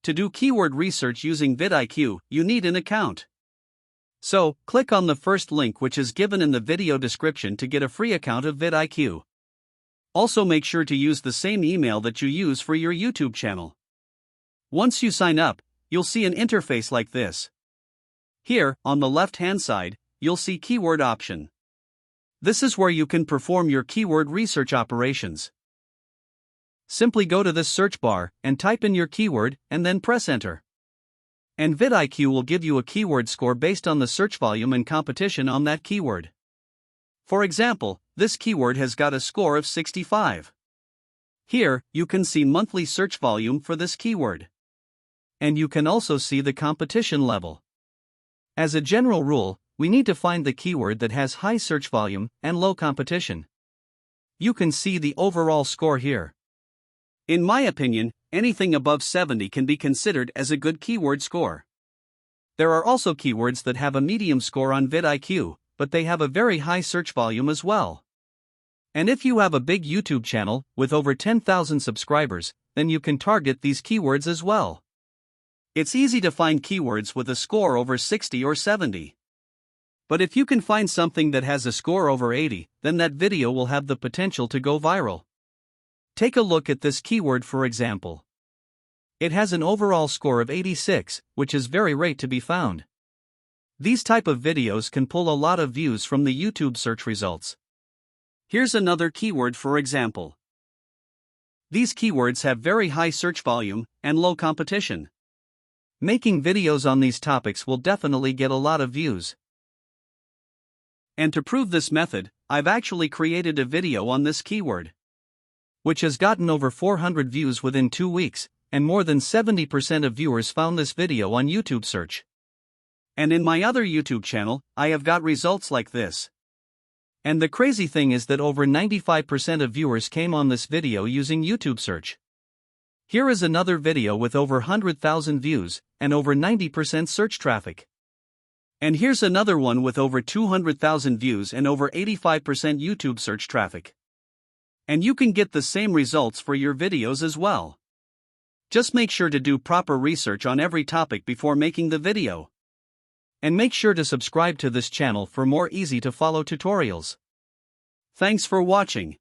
To do keyword research using VidIQ, you need an account. So, click on the first link which is given in the video description to get a free account of VidIQ. Also make sure to use the same email that you use for your YouTube channel. Once you sign up, you'll see an interface like this. Here, on the left-hand side, you'll see Keyword option. This is where you can perform your keyword research operations. Simply go to this search bar and type in your keyword and then press enter. And VidIQ will give you a keyword score based on the search volume and competition on that keyword. For example, this keyword has got a score of 65. Here, you can see monthly search volume for this keyword. And you can also see the competition level. As a general rule, we need to find the keyword that has high search volume and low competition. You can see the overall score here. In my opinion, anything above 70 can be considered as a good keyword score. There are also keywords that have a medium score on VidIQ, but they have a very high search volume as well. And if you have a big YouTube channel with over 10,000 subscribers, then you can target these keywords as well. It's easy to find keywords with a score over 60 or 70. But if you can find something that has a score over 80, then that video will have the potential to go viral. Take a look at this keyword for example. It has an overall score of 86, which is very rare to be found. These type of videos can pull a lot of views from the YouTube search results. Here's another keyword for example. These keywords have very high search volume and low competition. Making videos on these topics will definitely get a lot of views. And to prove this method, I've actually created a video on this keyword, which has gotten over 400 views within 2 weeks, and more than 70% of viewers found this video on YouTube search. And in my other YouTube channel, I have got results like this. And the crazy thing is that over 95% of viewers came on this video using YouTube search. Here is another video with over 100,000 views, and over 90% search traffic. And here's another one with over 200,000 views and over 85% YouTube search traffic. And you can get the same results for your videos as well. Just make sure to do proper research on every topic before making the video. And make sure to subscribe to this channel for more easy to follow tutorials. Thanks for watching.